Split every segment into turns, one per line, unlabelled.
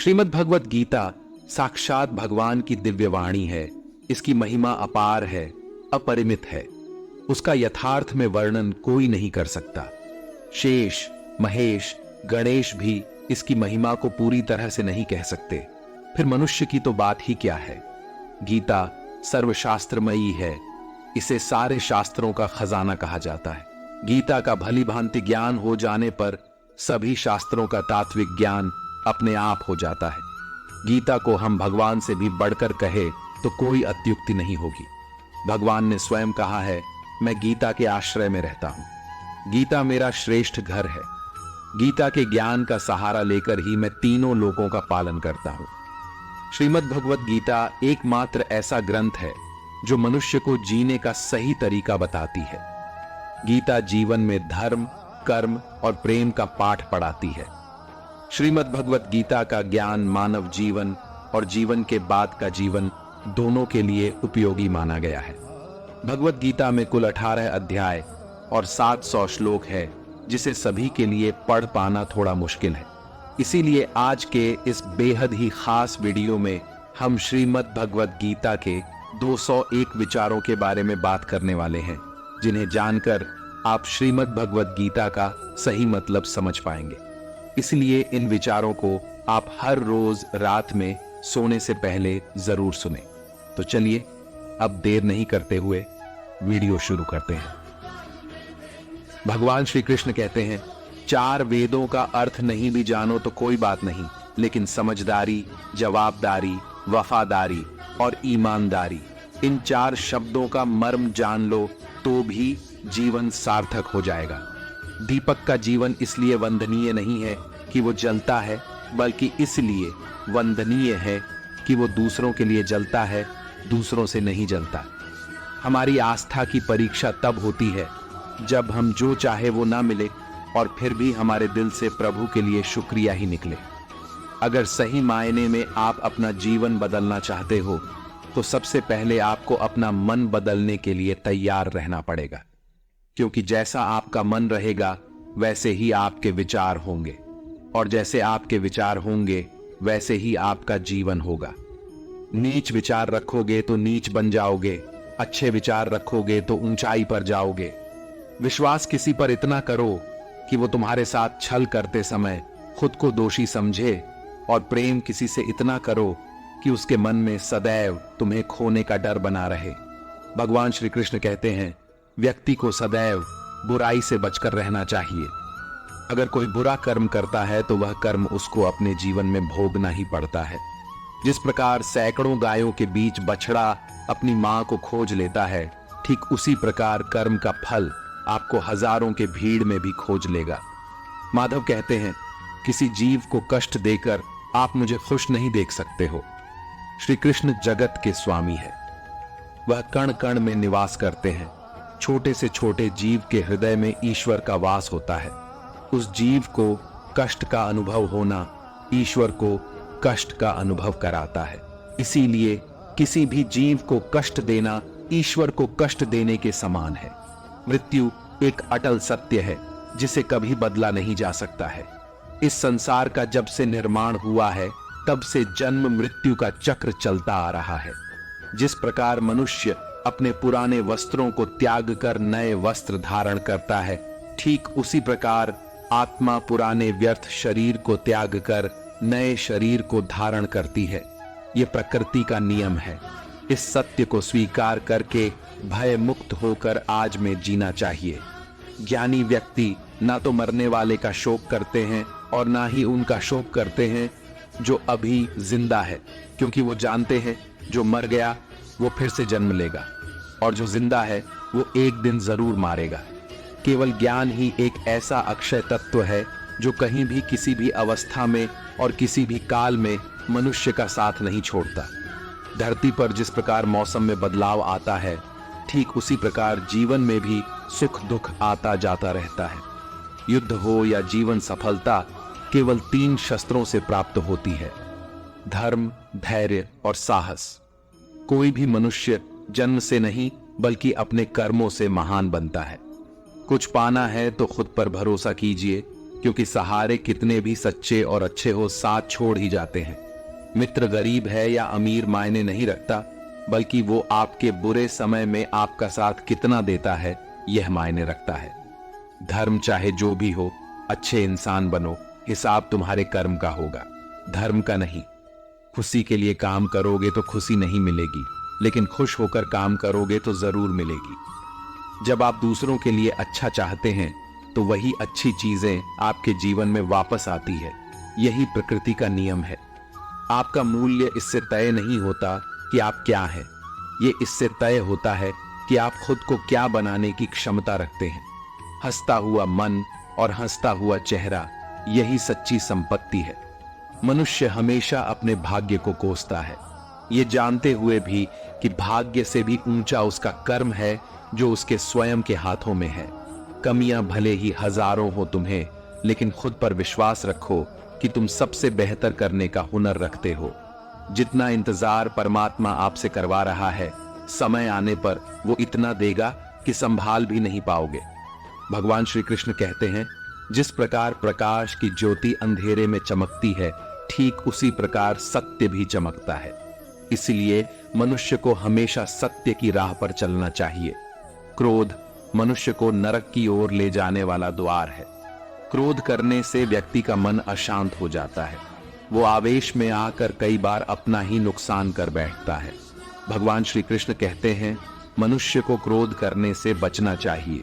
श्रीमद् भगवत गीता साक्षात भगवान की दिव्य वाणी है। इसकी महिमा अपार है, अपरिमित है। उसका यथार्थ में वर्णन कोई नहीं कर सकता। शेष, महेश, गणेश भी इसकी महिमा को पूरी तरह से नहीं कह सकते, फिर मनुष्य की तो बात ही क्या है। गीता सर्वशास्त्रमयी है। इसे सारे शास्त्रों का खजाना कहा जाता है। गीता का भली भांति ज्ञान हो जाने पर सभी शास्त्रों का तात्विक ज्ञान अपने आप हो जाता है। गीता को हम भगवान से भी बढ़कर कहे तो कोई अत्युक्ति नहीं होगी। भगवान ने स्वयं कहा है, मैं गीता के आश्रय में रहता हूं। गीता मेरा श्रेष्ठ घर है। गीता के ज्ञान का सहारा लेकर ही मैं तीनों लोकों का पालन करता हूं। श्रीमद् भगवत गीता एकमात्र ऐसा ग्रंथ है जो मनुष्य को जीने का सही तरीका बताती है। गीता जीवन में धर्म, कर्म और प्रेम का पाठ पढ़ाती है। श्रीमद् भगवत गीता का ज्ञान मानव जीवन और जीवन के बाद का जीवन दोनों के लिए उपयोगी माना गया है। भगवत गीता में कुल 18 अध्याय और 700 श्लोक है, जिसे सभी के लिए पढ़ पाना थोड़ा मुश्किल है। इसीलिए आज के इस बेहद ही खास वीडियो में हम श्रीमद् भगवत गीता के 201 विचारों के बारे में बात करने वाले हैं, जिन्हें जानकर आप श्रीमद् भगवत गीता का सही मतलब समझ पाएंगे। इसलिए इन विचारों को आप हर रोज रात में सोने से पहले जरूर सुने। तो चलिए अब देर नहीं करते हुए वीडियो शुरू करते हैं। भगवान श्री कृष्ण कहते हैं, 4 वेदों का अर्थ नहीं भी जानो तो कोई बात नहीं, लेकिन समझदारी, जवाबदारी, वफादारी और ईमानदारी, इन 4 शब्दों का मर्म जान लो तो भी जीवन सार्थक हो जाएगा। दीपक का जीवन इसलिए वंदनीय नहीं है कि वो जलता है, बल्कि इसलिए वंदनीय है कि वो दूसरों के लिए जलता है, दूसरों से नहीं जलता। हमारी आस्था की परीक्षा तब होती है जब हम जो चाहे वो ना मिले और फिर भी हमारे दिल से प्रभु के लिए शुक्रिया ही निकले। अगर सही मायने में आप अपना जीवन बदलना चाहते हो तो सबसे पहले आपको अपना मन बदलने के लिए तैयार रहना पड़ेगा, क्योंकि जैसा आपका मन रहेगा वैसे ही आपके विचार होंगे, और जैसे आपके विचार होंगे वैसे ही आपका जीवन होगा। नीच विचार रखोगे तो नीच बन जाओगे, अच्छे विचार रखोगे तो ऊंचाई पर जाओगे। विश्वास किसी पर इतना करो कि वो तुम्हारे साथ छल करते समय खुद को दोषी समझे, और प्रेम किसी से इतना करो कि उसके मन में सदैव तुम्हें खोने का डर बना रहे। भगवान श्री कृष्ण कहते हैं, व्यक्ति को सदैव बुराई से बचकर रहना चाहिए। अगर कोई बुरा कर्म करता है तो वह कर्म उसको अपने जीवन में भोगना ही पड़ता है। जिस प्रकार सैकड़ों गायों के बीच बछड़ा अपनी मां को खोज लेता है, ठीक उसी प्रकार कर्म का फल आपको हजारों के भीड़ में भी खोज लेगा। माधव कहते हैं, किसी जीव को कष्ट देकर आप मुझे खुश नहीं देख सकते हो। श्री कृष्ण जगत के स्वामी है। वह कण कण में निवास करते हैं। छोटे से छोटे जीव के हृदय में ईश्वर का वास होता है। उस जीव को कष्ट का अनुभव होना ईश्वर को कष्ट का अनुभव कराता है। इसीलिए किसी भी जीव को कष्ट देना ईश्वर को कष्ट देने के समान है। मृत्यु एक अटल सत्य है जिसे कभी बदला नहीं जा सकता है। इस संसार का जब से निर्माण हुआ है तब से जन्म मृत्यु का चक्र चलता आ रहा है। जिस प्रकार मनुष्य अपने पुराने वस्त्रों को त्याग कर नए वस्त्र धारण करता है, ठीक उसी प्रकार आत्मा पुराने व्यर्थ शरीर को त्याग कर नए शरीर को धारण करती है। यह प्रकृति का नियम है। इस सत्य को स्वीकार करके भय मुक्त होकर आज में जीना चाहिए। ज्ञानी व्यक्ति ना तो मरने वाले का शोक करते हैं और ना ही उनका शोक करते हैं जो अभी जिंदा है, क्योंकि वो जानते हैं जो मर गया वो फिर से जन्म लेगा, और जो जिंदा है वो एक दिन जरूर मारेगा। केवल ज्ञान ही एक ऐसा अक्षय तत्व है जो कहीं भी किसी भी अवस्था में और किसी भी काल में मनुष्य का साथ नहीं छोड़ता। धरती पर जिस प्रकार मौसम में बदलाव आता है, ठीक उसी प्रकार जीवन में भी सुख दुख आता जाता रहता है। युद्ध हो या जीवन सफलता केवल 3 शस्त्रों से प्राप्त होती है: धर्म, धैर्य और साहस। कोई भी मनुष्य जन्म से नहीं बल्कि अपने कर्मों से महान बनता है। कुछ पाना है तो खुद पर भरोसा कीजिए, क्योंकि सहारे कितने भी सच्चे और अच्छे हो साथ छोड़ ही जाते हैं। मित्र गरीब है या अमीर मायने नहीं रखता, बल्कि वो आपके बुरे समय में आपका साथ कितना देता है यह मायने रखता है। धर्म चाहे जो भी हो, अच्छे इंसान बनो, हिसाब तुम्हारे कर्म का होगा, धर्म का नहीं। खुशी के लिए काम करोगे तो खुशी नहीं मिलेगी, लेकिन खुश होकर काम करोगे तो जरूर मिलेगी। जब आप दूसरों के लिए अच्छा चाहते हैं तो वही अच्छी चीजें आपके जीवन में वापस आती है। यही प्रकृति का नियम है। आपका मूल्य इससे तय नहीं होता कि आप क्या हैं, ये इससे तय होता है कि आप खुद को क्या बनाने की क्षमता रखते हैं। हंसता हुआ मन और हंसता हुआ चेहरा, यही सच्ची संपत्ति है। मनुष्य हमेशा अपने भाग्य को कोसता है, ये जानते हुए भी कि भाग्य से भी ऊंचा उसका कर्म है जो उसके स्वयं के हाथों में है। कमियां भले ही हजारों हो तुम्हें, लेकिन खुद पर विश्वास रखो कि तुम सबसे बेहतर करने का हुनर रखते हो। जितना इंतजार परमात्मा आपसे करवा रहा है, समय आने पर वो इतना देगा कि संभाल भी नहीं पाओगे। भगवान श्री कृष्ण कहते हैं, जिस प्रकार प्रकाश की ज्योति अंधेरे में चमकती है, ठीक उसी प्रकार सत्य भी चमकता है। इसलिए मनुष्य को हमेशा सत्य की राह पर चलना चाहिए। क्रोध मनुष्य को नरक की ओर ले जाने वाला द्वार है। क्रोध करने से व्यक्ति का मन अशांत हो जाता है। वो आवेश में आकर कई बार अपना ही नुकसान कर बैठता है। भगवान श्री कृष्ण कहते हैं, मनुष्य को क्रोध करने से बचना चाहिए।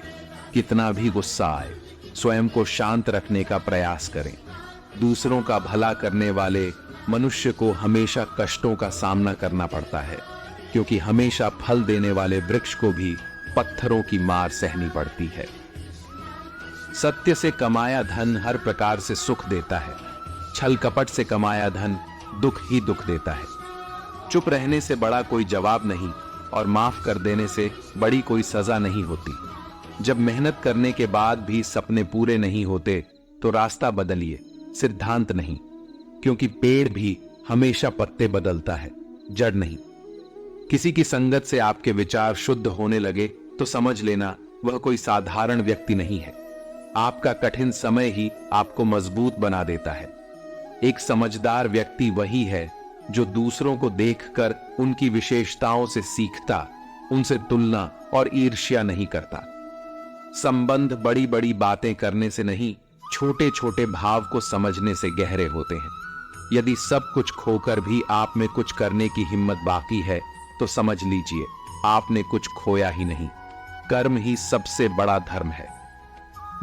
कितना भी गुस्सा आए, स्वयं को शांत रखने का प्रयास करें। दूसरों का भला करने वाले मनुष्य को हमेशा कष्टों का सामना करना पड़ता है, क्योंकि हमेशा फल देने वाले वृक्ष को भी पत्थरों की मार सहनी पड़ती है। सत्य से कमाया धन हर प्रकार से सुख देता है, छल कपट से कमाया धन दुख ही दुख देता है। चुप रहने से बड़ा कोई जवाब नहीं, और माफ कर देने से बड़ी कोई सजा नहीं होती। जब मेहनत करने के बाद भी सपने पूरे नहीं होते तो रास्ता बदलिए, सिद्धांत नहीं, क्योंकि पेड़ भी हमेशा पत्ते बदलता है, जड़ नहीं। किसी की संगत से आपके विचार शुद्ध होने लगे तो समझ लेना वह कोई साधारण व्यक्ति नहीं है। आपका कठिन समय ही आपको मजबूत बना देता है। एक समझदार व्यक्ति वही है जो दूसरों को देखकर उनकी विशेषताओं से सीखता, उनसे तुलना और ईर्ष्या नहीं करता। संबंध बड़ी बड़ी बातें करने से नहीं, छोटे छोटे भाव को समझने से गहरे होते हैं। यदि सब कुछ खोकर भी आप में कुछ करने की हिम्मत बाकी है तो समझ लीजिए आपने कुछ खोया ही नहीं। कर्म ही सबसे बड़ा धर्म है।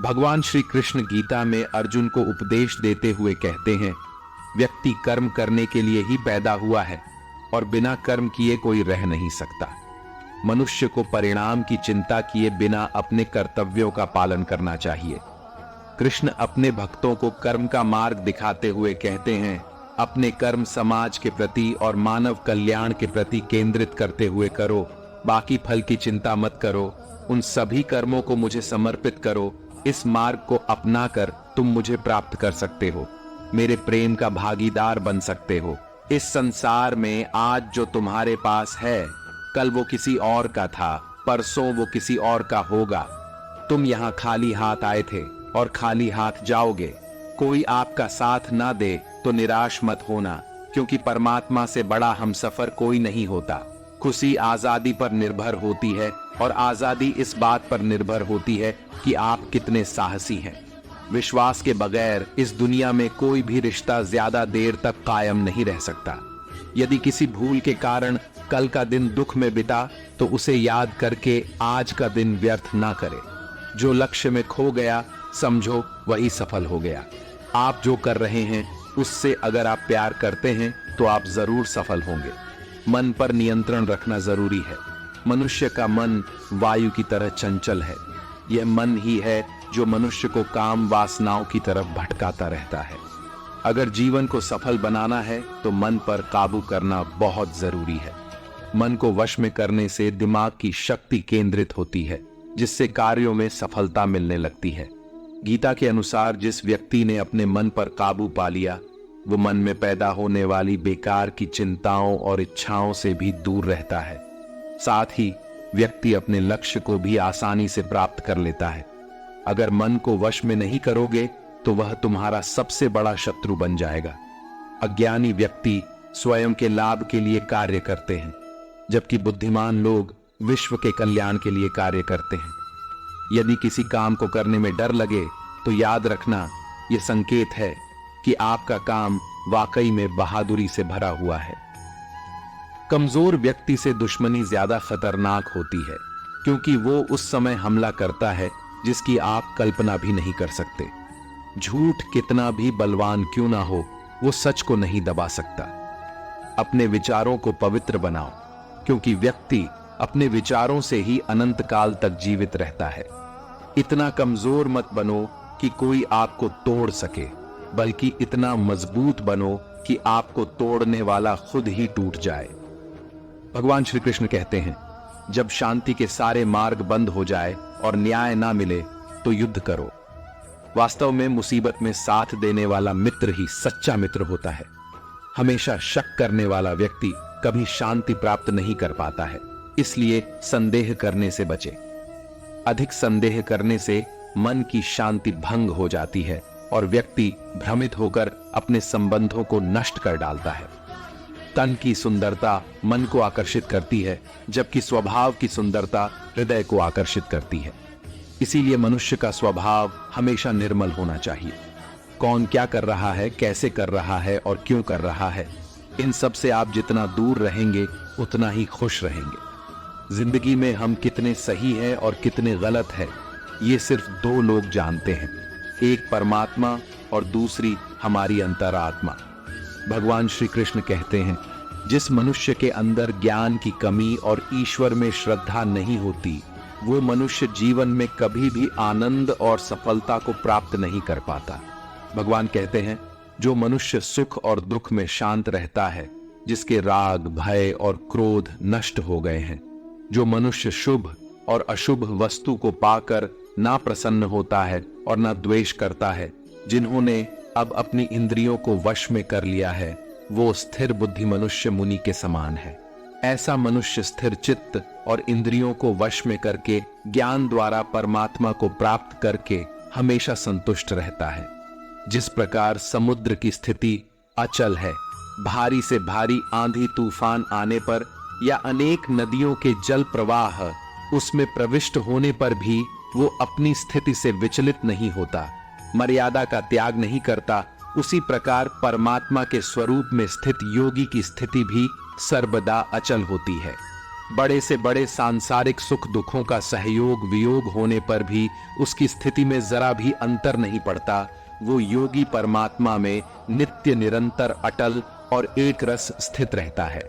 भगवान श्री कृष्ण गीता में अर्जुन को उपदेश देते हुए कहते हैं, व्यक्ति कर्म करने के लिए ही पैदा हुआ है और बिना कर्म किए कोई रह नहीं सकता। मनुष्य को परिणाम की चिंता किए बिना अपने कर्तव्यों का पालन करना चाहिए। कृष्ण अपने भक्तों को कर्म का मार्ग दिखाते हुए कहते हैं, अपने कर्म समाज के प्रति और मानव कल्याण के प्रति केंद्रित करते हुए करो, बाकी फल की चिंता मत करो। उन सभी कर्मों को मुझे समर्पित करो। इस मार्ग को अपनाकर तुम मुझे प्राप्त कर सकते हो, मेरे प्रेम का भागीदार बन सकते हो। इस संसार में आज जो तुम्हारे पास है, कल वो किसी और का था, परसों वो किसी और का होगा। तुम यहाँ खाली हाथ आए थे और खाली हाथ जाओगे। कोई आपका साथ ना दे तो निराश मत होना, क्योंकि परमात्मा से बड़ा हमसफर कोई नहीं होता। खुशी आजादी पर निर्भर होती है और आजादी इस बात पर निर्भर होती है कि आप कितने साहसी हैं। विश्वास के बगैर इस दुनिया में कोई भी रिश्ता ज्यादा देर तक कायम नहीं रह सकता। यदि किसी भूल के कारण कल का दिन दुख में बिता तो उसे याद करके आज का दिन व्यर्थ ना करे। जो लक्ष्य में खो गया समझो वही सफल हो गया। आप जो कर रहे हैं उससे अगर आप प्यार करते हैं तो आप जरूर सफल होंगे। मन पर नियंत्रण रखना जरूरी है। मनुष्य का मन वायु की तरह चंचल है। यह मन ही है जो मनुष्य को काम वासनाओं की तरफ भटकाता रहता है। अगर जीवन को सफल बनाना है तो मन पर काबू करना बहुत जरूरी है। मन को वश में करने से दिमाग की शक्ति केंद्रित होती है, जिससे कार्यों में सफलता मिलने लगती है। गीता के अनुसार जिस व्यक्ति ने अपने मन पर काबू पा लिया, वो मन में पैदा होने वाली बेकार की चिंताओं और इच्छाओं से भी दूर रहता है। साथ ही व्यक्ति अपने लक्ष्य को भी आसानी से प्राप्त कर लेता है। अगर मन को वश में नहीं करोगे तो वह तुम्हारा सबसे बड़ा शत्रु बन जाएगा। अज्ञानी व्यक्ति स्वयं के लाभ के लिए कार्य करते हैं, जबकि बुद्धिमान लोग विश्व के कल्याण के लिए कार्य करते हैं। यदि किसी काम को करने में डर लगे तो याद रखना, यह संकेत है कि आपका काम वाकई में बहादुरी से भरा हुआ है। कमजोर व्यक्ति से दुश्मनी ज्यादा खतरनाक होती है, क्योंकि वो उस समय हमला करता है जिसकी आप कल्पना भी नहीं कर सकते। झूठ कितना भी बलवान क्यों ना हो, वो सच को नहीं दबा सकता। अपने विचारों को पवित्र बनाओ, क्योंकि व्यक्ति अपने विचारों से ही अनंत काल तक जीवित रहता है। इतना कमजोर मत बनो कि कोई आपको तोड़ सके, बल्कि इतना मजबूत बनो कि आपको तोड़ने वाला खुद ही टूट जाए। भगवान श्री कृष्ण कहते हैं, जब शांति के सारे मार्ग बंद हो जाए और न्याय ना मिले तो युद्ध करो। वास्तव में मुसीबत में साथ देने वाला मित्र ही सच्चा मित्र होता है। हमेशा शक करने वाला व्यक्ति कभी शांति प्राप्त नहीं कर पाता है, इसलिए संदेह करने से बचे। अधिक संदेह करने से मन की शांति भंग हो जाती है और व्यक्ति भ्रमित होकर अपने संबंधों को नष्ट कर डालता है। तन की सुंदरता मन को आकर्षित करती है, जबकि स्वभाव की सुंदरता हृदय को आकर्षित करती है। इसीलिए मनुष्य का स्वभाव हमेशा निर्मल होना चाहिए। कौन क्या कर रहा है, कैसे कर रहा है और क्यों कर रहा है, इन सब से आप जितना दूर रहेंगे उतना ही खुश रहेंगे। जिंदगी में हम कितने सही हैं और कितने गलत हैं, ये सिर्फ दो लोग जानते हैं, एक परमात्मा और दूसरी हमारी अंतरात्मा। भगवान श्री कृष्ण कहते हैं, जिस मनुष्य के अंदर ज्ञान की कमी और ईश्वर में श्रद्धा नहीं होती, वो मनुष्य जीवन में कभी भी आनंद और सफलता को प्राप्त नहीं कर पाता। भगवान कहते हैं, जो मनुष्य सुख और दुख में शांत रहता है, जिसके राग, भय और क्रोध नष्ट हो गए हैं, जो मनुष्य शुभ और अशुभ वस्तु को पाकर ना प्रसन्न होता है और ना द्वेष करता है, जिन्होंने अब अपनी इंद्रियों को वश में कर लिया है, वो स्थिर बुद्धि मनुष्य मुनि के समान है। ऐसा मनुष्य स्थिर चित्त और इंद्रियों को वश में करके ज्ञान द्वारा परमात्मा को प्राप्त करके हमेशा संतुष्ट रहता है। जिस प्रकार समुद्र की स्थिति अचल है, भारी से भारी आंधी तूफान आने पर या अनेक नदियों के जल प्रवाह उसमें प्रविष्ट होने पर भी वो अपनी स्थिति से विचलित नहीं होता, मर्यादा का त्याग नहीं करता, उसी प्रकार परमात्मा के स्वरूप में स्थित योगी की स्थिति भी सर्वदा अचल होती है। बड़े से बड़े सांसारिक सुख दुखों का सहयोग वियोग होने पर भी उसकी स्थिति में जरा भी अंतर नहीं पड़ता। वो योगी परमात्मा में नित्य निरंतर अटल और एक रस स्थित रहता है।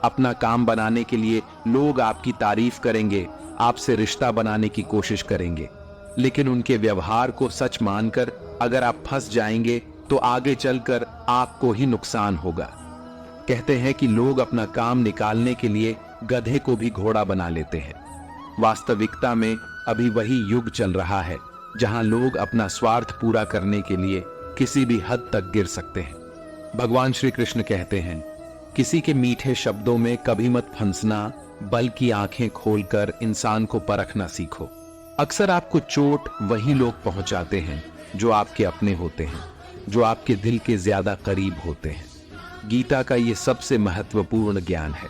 अपना काम बनाने के लिए लोग आपकी तारीफ करेंगे, आपसे रिश्ता बनाने की कोशिश करेंगे, लेकिन उनके व्यवहार को सच मानकर अगर आप फंस जाएंगे तो आगे चलकर आपको ही नुकसान होगा। कहते हैं कि लोग अपना काम निकालने के लिए गधे को भी घोड़ा बना लेते हैं। वास्तविकता में अभी वही युग चल रहा है जहां लोग अपना स्वार्थ पूरा करने के लिए किसी भी हद तक गिर सकते हैं। भगवान श्री कृष्ण कहते हैं, किसी के मीठे शब्दों में कभी मत फंसना, बल्कि आंखें खोलकर इंसान को परखना सीखो। अक्सर आपको चोट वही लोग पहुंचाते हैं जो आपके अपने होते हैं, जो आपके दिल के ज्यादा करीब होते हैं। गीता का ये सबसे महत्वपूर्ण ज्ञान है,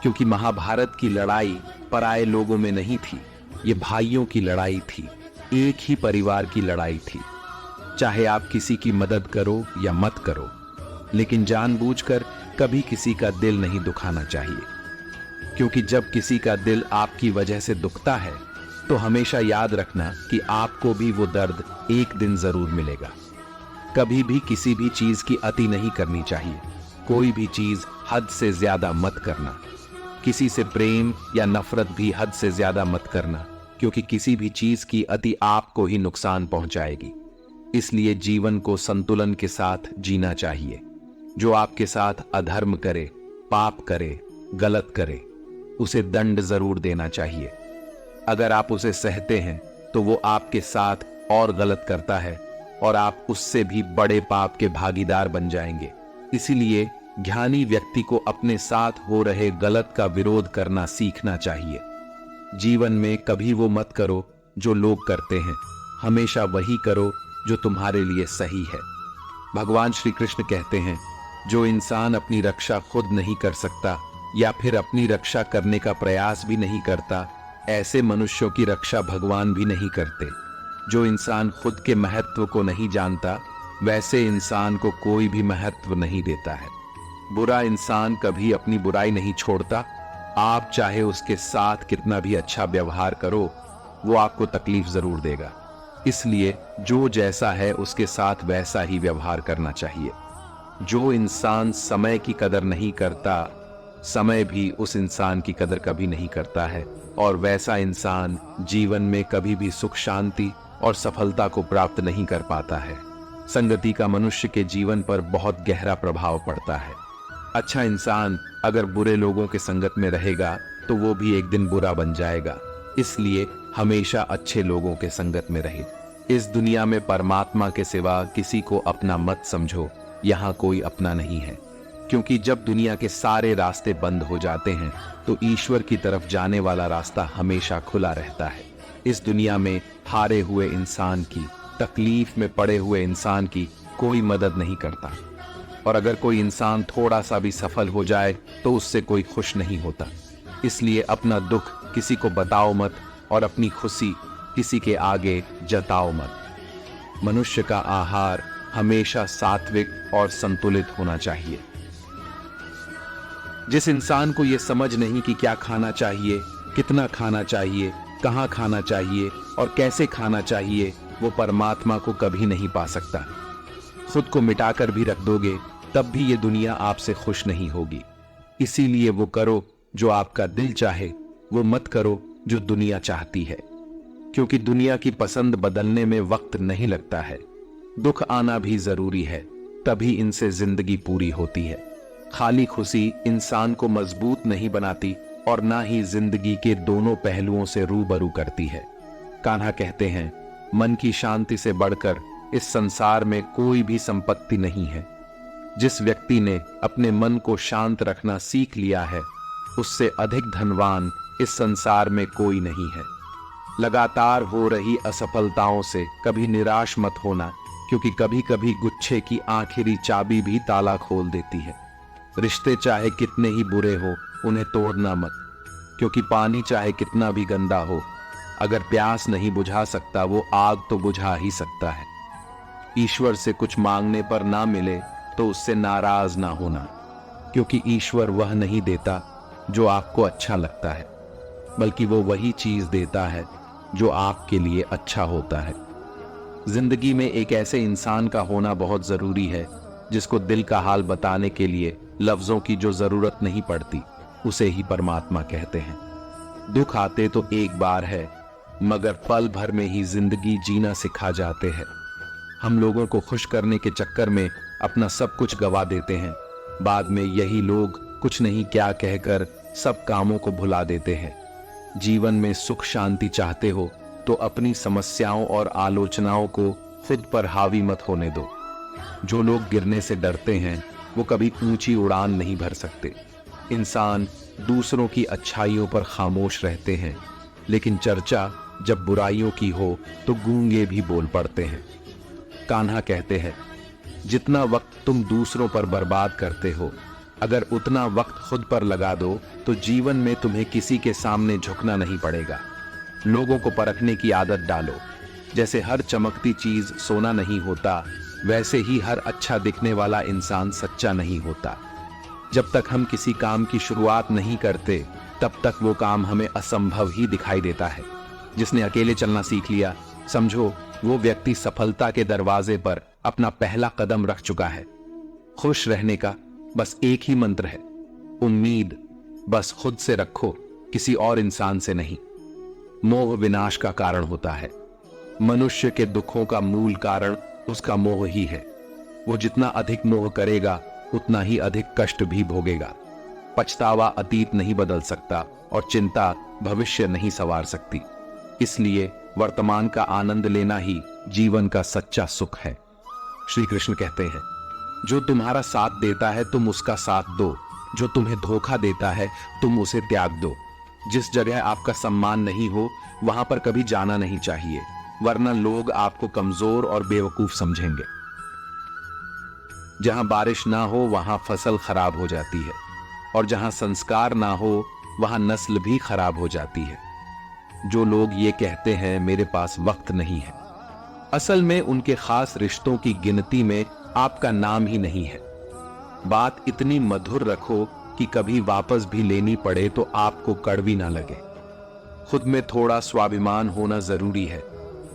क्योंकि महाभारत की लड़ाई पराये लोगों में नहीं थी, ये भाइयों की लड़ाई थी, एक ही परिवार की लड़ाई थी। चाहे आप किसी की मदद करो या मत करो, लेकिन जानबूझकर कभी किसी का दिल नहीं दुखाना चाहिए, क्योंकि जब किसी का दिल आपकी वजह से दुखता है तो हमेशा याद रखना कि आपको भी वो दर्द एक दिन जरूर मिलेगा। कभी भी किसी भी चीज की अति नहीं करनी चाहिए, कोई भी चीज हद से ज्यादा मत करना। किसी से प्रेम या नफरत भी हद से ज्यादा मत करना, क्योंकि किसी भी चीज की अति आपको ही नुकसान पहुंचाएगी। इसलिए जीवन को संतुलन के साथ जीना चाहिए। जो आपके साथ अधर्म करे, पाप करे, गलत करे, उसे दंड जरूर देना चाहिए। अगर आप उसे सहते हैं तो वो आपके साथ और गलत करता है और आप उससे भी बड़े पाप के भागीदार बन जाएंगे। इसीलिए ज्ञानी व्यक्ति को अपने साथ हो रहे गलत का विरोध करना सीखना चाहिए। जीवन में कभी वो मत करो जो लोग करते हैं, हमेशा वही करो जो तुम्हारे लिए सही है। भगवान श्री कृष्ण कहते हैं, जो इंसान अपनी रक्षा खुद नहीं कर सकता या फिर अपनी रक्षा करने का प्रयास भी नहीं करता, ऐसे मनुष्यों की रक्षा भगवान भी नहीं करते। जो इंसान खुद के महत्व को नहीं जानता, वैसे इंसान को कोई भी महत्व नहीं देता है। बुरा इंसान कभी अपनी बुराई नहीं छोड़ता। आप चाहे उसके साथ कितना भी अच्छा व्यवहार करो, वो आपको तकलीफ जरूर देगा। इसलिए जो जैसा है उसके साथ वैसा ही व्यवहार करना चाहिए। जो इंसान समय की कदर नहीं करता, समय भी उस इंसान की कदर कभी नहीं करता है, और वैसा इंसान जीवन में कभी भी सुख शांति और सफलता को प्राप्त नहीं कर पाता है। संगति का मनुष्य के जीवन पर बहुत गहरा प्रभाव पड़ता है। अच्छा इंसान अगर बुरे लोगों के संगत में रहेगा तो वो भी एक दिन बुरा बन जाएगा। इसलिए हमेशा अच्छे लोगों के संगत में रहे। इस दुनिया में परमात्मा के सिवा किसी को अपना मत समझो, यहाँ कोई अपना नहीं है। क्योंकि जब दुनिया के सारे रास्ते बंद हो जाते हैं तो ईश्वर की तरफ जाने वाला रास्ता हमेशा खुला रहता है। इस दुनिया में हारे हुए इंसान की, तकलीफ में पड़े हुए इंसान की कोई मदद नहीं करता, और अगर कोई इंसान थोड़ा सा भी सफल हो जाए तो उससे कोई खुश नहीं होता। इसलिए अपना दुख किसी को बताओ मत और अपनी खुशी किसी के आगे जताओ मत। मनुष्य का आहार हमेशा सात्विक और संतुलित होना चाहिए। जिस इंसान को यह समझ नहीं कि क्या खाना चाहिए, कितना खाना चाहिए, कहाँ खाना चाहिए और कैसे खाना चाहिए, वो परमात्मा को कभी नहीं पा सकता। खुद को मिटाकर भी रख दोगे तब भी ये दुनिया आपसे खुश नहीं होगी। इसीलिए वो करो जो आपका दिल चाहे, वो मत करो जो दुनिया चाहती है। क्योंकि दुनिया की पसंद बदलने में वक्त नहीं लगता है। दुख आना भी जरूरी है, तभी इनसे जिंदगी पूरी होती है। खाली खुशी इंसान को मजबूत नहीं बनाती और ना ही जिंदगी के दोनों पहलुओं से रूबरू करती है। कान्हा कहते हैं, मन की शांति से बढ़कर इस संसार में कोई भी संपत्ति नहीं है। जिस व्यक्ति ने अपने मन को शांत रखना सीख लिया है, उससे अधिक धनवान इस संसार में कोई नहीं है। लगातार हो रही असफलताओं से कभी निराश मत होना, क्योंकि कभी कभी गुच्छे की आखिरी चाबी भी ताला खोल देती है। रिश्ते चाहे कितने ही बुरे हो, उन्हें तोड़ना मत, क्योंकि पानी चाहे कितना भी गंदा हो, अगर प्यास नहीं बुझा सकता वो आग तो बुझा ही सकता है। ईश्वर से कुछ मांगने पर ना मिले तो उससे नाराज ना होना, क्योंकि ईश्वर वह नहीं देता जो आपको अच्छा लगता है, बल्कि वो वही चीज देता है जो आपके लिए अच्छा होता है। जिंदगी में एक ऐसे इंसान का होना बहुत जरूरी है जिसको दिल का हाल बताने के लिए लफ्जों की जो जरूरत नहीं पड़ती, उसे ही परमात्मा कहते हैं। दुख आते तो एक बार है, मगर पल भर में ही जिंदगी जीना सिखा जाते हैं। हम लोगों को खुश करने के चक्कर में अपना सब कुछ गवा देते हैं। बाद में यही लोग कुछ नहीं क्या कहकर सब कामों को भुला देते हैं। जीवन में सुख शांति चाहते हो तो अपनी समस्याओं और आलोचनाओं को खुद पर हावी मत होने दो। जो लोग गिरने से डरते हैं वो कभी ऊंची उड़ान नहीं भर सकते। इंसान दूसरों की अच्छाइयों पर खामोश रहते हैं, लेकिन चर्चा जब बुराइयों की हो तो गूंगे भी बोल पड़ते हैं। कान्हा कहते हैं, जितना वक्त तुम दूसरों पर बर्बाद करते हो, अगर उतना वक्त खुद पर लगा दो तो जीवन में तुम्हें किसी के सामने झुकना नहीं पड़ेगा। लोगों को परखने की आदत डालो। जैसे हर चमकती चीज सोना नहीं होता, वैसे ही हर अच्छा दिखने वाला इंसान सच्चा नहीं होता। जब तक हम किसी काम की शुरुआत नहीं करते, तब तक वो काम हमें असंभव ही दिखाई देता है। जिसने अकेले चलना सीख लिया, समझो वो व्यक्ति सफलता के दरवाजे पर अपना पहला कदम रख चुका है। खुश रहने का बस एक ही मंत्र है, उम्मीद बस खुद से रखो, किसी और इंसान से नहीं। मोह विनाश का कारण होता है। मनुष्य के दुखों का मूल कारण उसका मोह ही है। वो जितना अधिक मोह करेगा उतना ही अधिक कष्ट भी भोगेगा। पछतावा अतीत नहीं बदल सकता और चिंता भविष्य नहीं संवार सकती। इसलिए वर्तमान का आनंद लेना ही जीवन का सच्चा सुख है। श्री कृष्ण कहते हैं, जो तुम्हारा साथ देता है तुम उसका साथ दो, जो तुम्हें धोखा देता है तुम उसे त्याग दो। जिस जगह आपका सम्मान नहीं हो वहां पर कभी जाना नहीं चाहिए। वरना लोग आपको कमजोर और बेवकूफ समझेंगे। जहां बारिश ना हो वहां फसल खराब हो जाती है, और जहां संस्कार ना हो वहां नस्ल भी खराब हो जाती है। जो लोग ये कहते हैं मेरे पास वक्त नहीं है, असल में उनके खास रिश्तों की गिनती में आपका नाम ही नहीं है। बात इतनी मधुर रखो कि कभी वापस भी लेनी पड़े तो आपको कड़वी ना लगे। खुद में थोड़ा स्वाभिमान होना जरूरी है,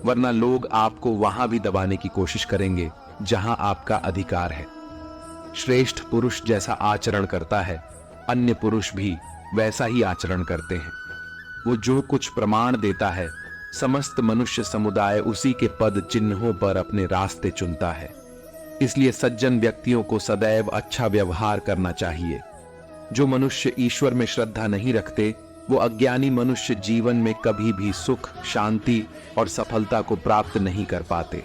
वरना लोग आपको वहां भी दबाने की कोशिश करेंगे जहां आपका अधिकार है। श्रेष्ठ पुरुष जैसा आचरण करता है, अन्य पुरुष भी वैसा ही आचरण करते हैं। वो जो कुछ प्रमाण देता है, समस्त मनुष्य समुदाय उसी के पद चिन्हों पर अपने रास्ते चुनता है। इसलिए सज्जन व्यक्तियों को सदैव अच्छा व्यवहार करना चाहिए। जो मनुष्य ईश्वर में श्रद्धा नहीं रखते, वो अज्ञानी मनुष्य जीवन में कभी भी सुख, शांति और सफलता को प्राप्त नहीं कर पाते।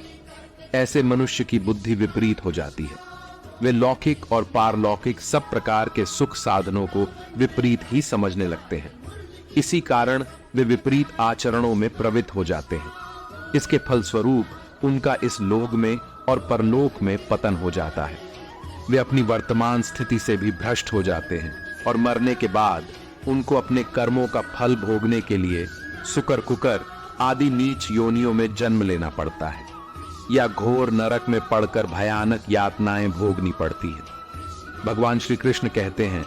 ऐसे मनुष्य की बुद्धि विपरीत हो जाती है। वे लौकिक और पारलौकिक सब प्रकार के सुख साधनों को विपरीत ही समझने लगते हैं। इसी कारण वे विपरीत आचरणों में प्रवृत्त हो जाते हैं। इसके फलस्वरूप उनका इस लोक में और परलोक में पतन हो जाता है। वे अपनी वर्तमान स्थिति से भी भ्रष्ट हो जाते हैं, और मरने के बाद उनको अपने कर्मों का फल भोगने के लिए सुकर कुकर आदि नीच योनियों में जन्म लेना पड़ता है, या घोर नरक में पड़कर भयानक यातनाएं भोगनी पड़ती हैं। भगवान श्री कृष्ण कहते हैं,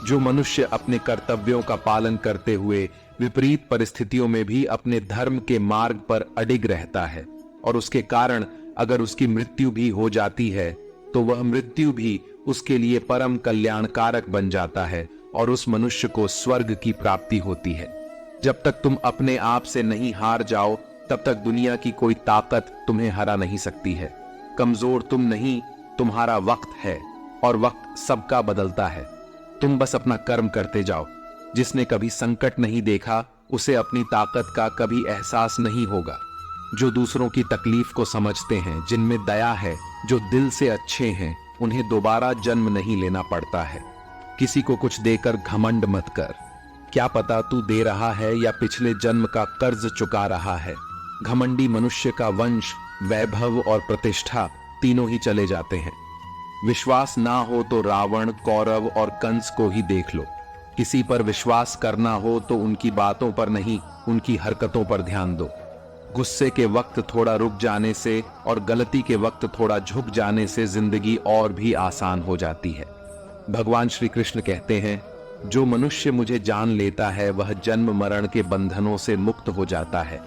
जो मनुष्य अपने कर्तव्यों का पालन करते हुए विपरीत परिस्थितियों में भी अपने धर्म के मार्ग पर अडिग रहता है, और उसके कारण अगर उसकी मृत्यु भी हो जाती है तो वह मृत्यु भी उसके लिए परम कल्याणकारक बन जाता है, और उस मनुष्य को स्वर्ग की प्राप्ति होती है। जब तक तुम अपने आप से नहीं हार जाओ, तब तक दुनिया की कोई ताकत तुम्हें हरा नहीं सकती है। कमजोर तुम नहीं, तुम्हारा वक्त है, और वक्त सबका बदलता है। तुम बस अपना कर्म करते जाओ। जिसने कभी संकट नहीं देखा, उसे अपनी ताकत का कभी एहसास नहीं होगा। जो दूसरों की तकलीफ को समझते हैं, जिनमें दया है, जो दिल से अच्छे हैं, उन्हें दोबारा जन्म नहीं लेना पड़ता है। किसी को कुछ देकर घमंड मत कर। क्या पता तू दे रहा है या पिछले जन्म का कर्ज चुका रहा है। घमंडी मनुष्य का वंश, वैभव और प्रतिष्ठा तीनों ही चले जाते हैं। विश्वास ना हो तो रावण, कौरव और कंस को ही देख लो। किसी पर विश्वास करना हो तो उनकी बातों पर नहीं, उनकी हरकतों पर ध्यान दो। गुस्से के वक्त थोड़ा रुक जाने से और गलती के वक्त थोड़ा झुक जाने से जिंदगी और भी आसान हो जाती है। भगवान श्री कृष्ण कहते हैं, जो मनुष्य मुझे जान लेता है वह जन्म मरण के बंधनों से मुक्त हो जाता है।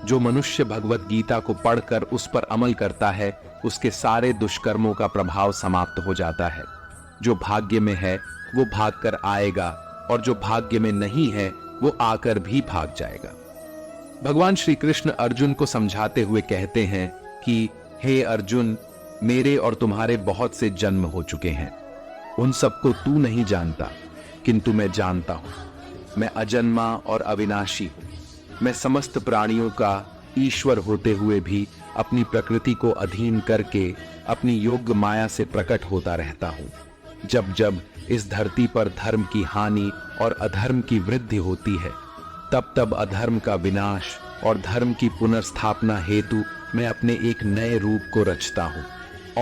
जो मनुष्य भगवत गीता को पढ़कर उस पर अमल करता है, उसके सारे दुष्कर्मों का प्रभाव समाप्त हो जाता है। जो भाग्य में है वो भाग कर आएगा, और जो भाग्य में नहीं है वो आकर भी भाग जाएगा। भगवान श्री कृष्ण अर्जुन को समझाते हुए कहते हैं कि हे अर्जुन, मेरे और तुम्हारे बहुत से जन्म हो चुके हैं। उन सबको तू नहीं जानता, किंतु मैं जानता हूं। मैं अजन्मा और अविनाशी हूं। मैं समस्त प्राणियों का ईश्वर होते हुए भी अपनी प्रकृति को अधीन करके अपनी योग्य माया से प्रकट होता रहता हूं। जब जब इस धरती पर धर्म की हानि और अधर्म की वृद्धि होती है, तब तब अधर्म का विनाश और धर्म की पुनर्स्थापना हेतु मैं अपने एक नए रूप को रचता हूं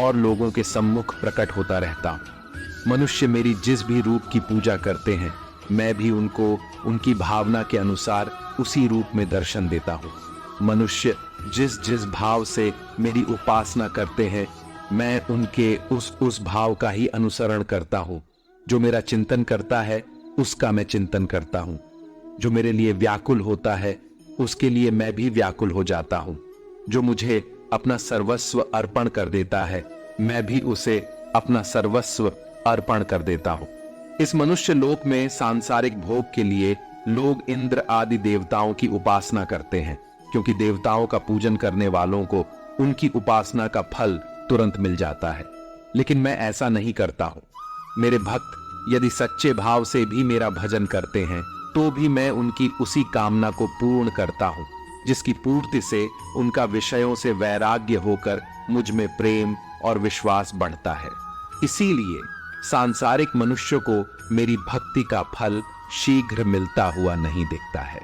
और लोगों के सम्मुख प्रकट होता रहता हूं। मनुष्य मेरी जिस भी रूप की पूजा करते हैं, मैं भी उनको उनकी भावना के अनुसार उसी रूप में दर्शन देता हूं। मनुष्य जिस जिस भाव से मेरी उपासना करते हैं, मैं उनके उस भाव का ही अनुसरण करता हूं। जो मेरा चिंतन करता है, उसका मैं चिंतन करता हूं। जो मेरे लिए व्याकुल होता है, उसके लिए मैं भी व्याकुल हो जाता हूं। जो मुझे अपना सर्वस्व अर्पण कर देता है, मैं भी उसे अपना सर्वस्व अर्पण कर देता हूं। इस मनुष्य लोक में सांसारिक भोग के लिए लोग इंद्र आदि देवताओं की उपासना करते हैं, क्योंकि देवताओं का पूजन करने वालों को उनकी उपासना का फल तुरंत मिल जाता है। लेकिन मैं ऐसा नहीं करता हूं। मेरे भक्त यदि सच्चे भाव से भी मेरा भजन करते हैं, तो भी मैं उनकी उसी कामना को पूर्ण करता हूं, जिसकी पूर्ति से उनका विषयों से वैराग्य होकर मुझ में प्रेम और विश्वास बढ़ता है। इसीलिए सांसारिक मनुष्य को मेरी भक्ति का फल शीघ्र मिलता हुआ नहीं दिखता है।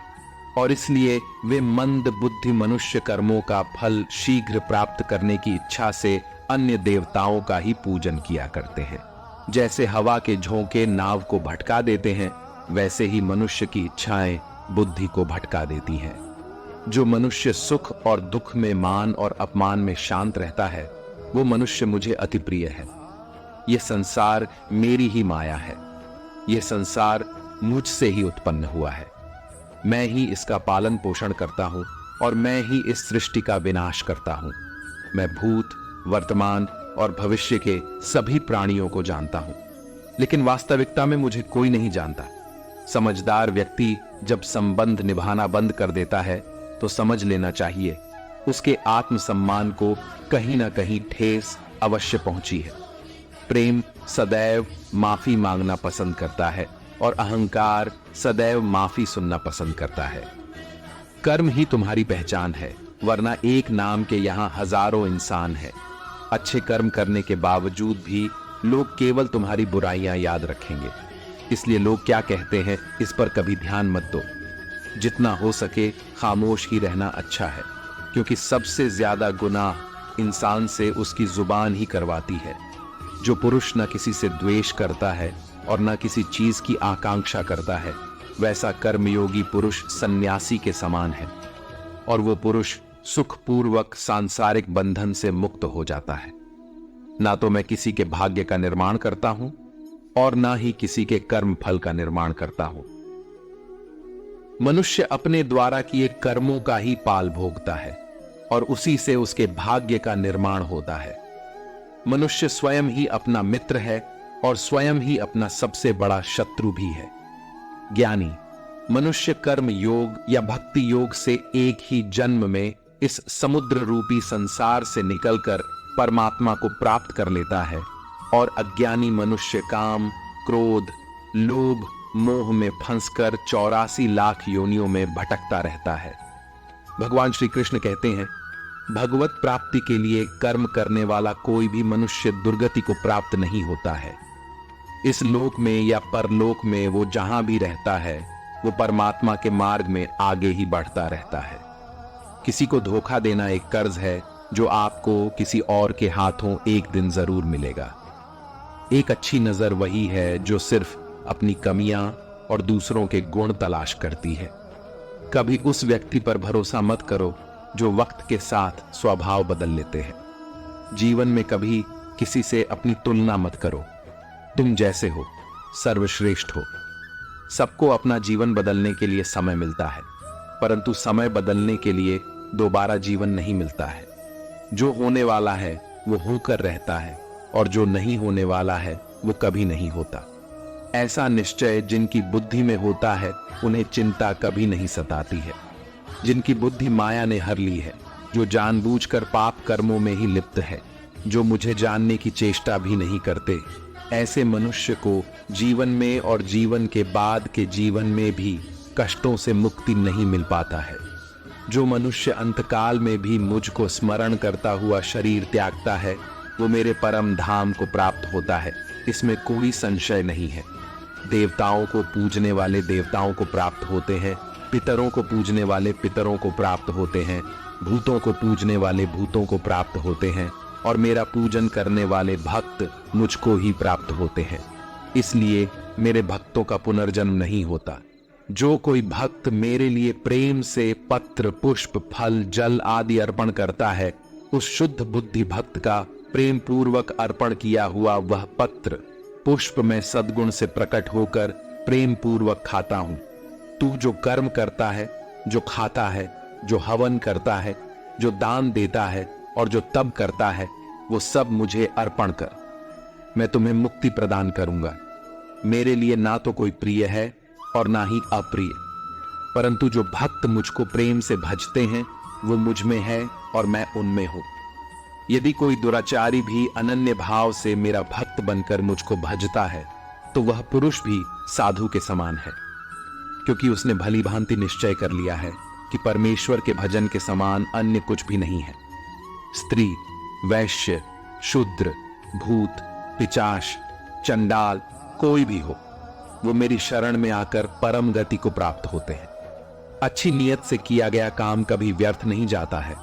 और इसलिए वे मंद बुद्धि मनुष्य कर्मों का फल शीघ्र प्राप्त करने की इच्छा से अन्य देवताओं का ही पूजन किया करते हैं। जैसे हवा के झोंके नाव को भटका देते हैं, वैसे ही मनुष्य की इच्छाएं बुद्धि को भटका देती हैं। जो मनुष्य सुख और दुख में, मान और अपमान में शांत रहता है, वो मनुष्य मुझे अति प्रिय है। यह संसार मेरी ही माया है। यह संसार मुझसे ही उत्पन्न हुआ है। मैं ही इसका पालन पोषण करता हूं और मैं ही इस सृष्टि का विनाश करता हूं। मैं भूत, वर्तमान और भविष्य के सभी प्राणियों को जानता हूं, लेकिन वास्तविकता में मुझे कोई नहीं जानता। समझदार व्यक्ति जब संबंध निभाना बंद कर देता है तो समझ लेना चाहिए उसके आत्मसम्मान को कहीं ना कहीं ठेस अवश्य पहुंची है। प्रेम सदैव माफी मांगना पसंद करता है और अहंकार सदैव माफी सुनना पसंद करता है। कर्म ही तुम्हारी पहचान है, वरना एक नाम के यहां हजारों इंसान हैं। अच्छे कर्म करने के बावजूद भी लोग केवल तुम्हारी बुराइयां याद रखेंगे। इसलिए लोग क्या कहते हैं इस पर कभी ध्यान मत दो। जितना हो सके खामोश ही रहना अच्छा है, क्योंकि सबसे ज्यादा गुनाह इंसान से उसकी जुबान ही करवाती है। जो पुरुष न किसी से द्वेष करता है और न किसी चीज की आकांक्षा करता है, वैसा कर्मयोगी पुरुष सन्यासी के समान है, और वो पुरुष सुखपूर्वक सांसारिक बंधन से मुक्त हो जाता है। ना तो मैं किसी के भाग्य का निर्माण करता हूं और ना ही किसी के कर्म फल का निर्माण करता हूं। मनुष्य अपने द्वारा किए कर्मों का ही पाल भोगता है और उसी से उसके भाग्य का निर्माण होता है। मनुष्य स्वयं ही अपना मित्र है और स्वयं ही अपना सबसे बड़ा शत्रु भी है। ज्ञानी मनुष्य कर्म योग या भक्ति योग से एक ही जन्म में इस समुद्र रूपी संसार से निकलकर परमात्मा को प्राप्त कर लेता है, और अज्ञानी मनुष्य काम, क्रोध, लोभ, मोह में फंसकर 84 लाख योनियों में भटकता रहता है। भगवान श्री कृष्ण कहते हैं, भगवत प्राप्ति के लिए कर्म करने वाला कोई भी मनुष्य दुर्गति को प्राप्त नहीं होता है। इस लोक में या परलोक में वो जहां भी रहता है, वो परमात्मा के मार्ग में आगे ही बढ़ता रहता है। किसी को धोखा देना एक कर्ज है जो आपको किसी और के हाथों एक दिन जरूर मिलेगा। एक अच्छी नजर वही है जो सिर्फ अपनी कमियां और दूसरों के गुण तलाश करती है। कभी उस व्यक्ति पर भरोसा मत करो जो वक्त के साथ स्वभाव बदल लेते हैं। जीवन में कभी किसी से अपनी तुलना मत करो। तुम जैसे हो सर्वश्रेष्ठ हो। सबको अपना जीवन बदलने के लिए समय मिलता है, परंतु समय बदलने के लिए दोबारा जीवन नहीं मिलता है। जो होने वाला है वो होकर रहता है, और जो नहीं होने वाला है वो कभी नहीं होता। ऐसा निश्चय जिनकी बुद्धि में होता है, उन्हें चिंता कभी नहीं सताती है। जिनकी बुद्धि माया ने हर ली है, जो जानबूझकर पाप कर्मों में ही लिप्त है, जो मुझे जानने की चेष्टा भी नहीं करते, ऐसे मनुष्य को जीवन में और जीवन के बाद के जीवन में भी कष्टों से मुक्ति नहीं मिल पाता है। जो मनुष्य अंतकाल में भी मुझको स्मरण करता हुआ शरीर त्यागता है, वो मेरे परम धाम को प्राप्त होता है, इसमें कोई संशय नहीं है। देवताओं को पूजने वाले देवताओं को प्राप्त होते हैं, पितरों को पूजने वाले पितरों को प्राप्त होते हैं, भूतों को पूजने वाले भूतों को प्राप्त होते हैं, और मेरा पूजन करने वाले भक्त मुझको ही प्राप्त होते हैं। इसलिए मेरे भक्तों का पुनर्जन्म नहीं होता। जो कोई भक्त मेरे लिए प्रेम से पत्र, पुष्प, फल, जल आदि अर्पण करता है, उस शुद्ध बुद्धि भक्त का प्रेम पूर्वक अर्पण किया हुआ वह पत्र, पुष्प में सद्गुण से प्रकट होकर प्रेम पूर्वक खाता हूं। तू जो कर्म करता है, जो खाता है, जो हवन करता है, जो दान देता है और जो तप करता है, वो सब मुझे अर्पण कर। मैं तुम्हें मुक्ति प्रदान करूंगा। मेरे लिए ना तो कोई प्रिय है और ना ही अप्रिय, परंतु जो भक्त मुझको प्रेम से भजते हैं, वो मुझ में है और मैं उनमें हूं। यदि कोई दुराचारी भी अनन्य भाव से मेरा भक्त बनकर मुझको भजता है, तो वह पुरुष भी साधु के समान है, क्योंकि उसने भली भांति निश्चय कर लिया है कि परमेश्वर के भजन के समान अन्य कुछ भी नहीं है। स्त्री, वैश्य, शूद्र, भूत, पिचाश, चंडाल कोई भी हो, वो मेरी शरण में आकर परम गति को प्राप्त होते हैं। अच्छी नीयत से किया गया काम कभी व्यर्थ नहीं जाता है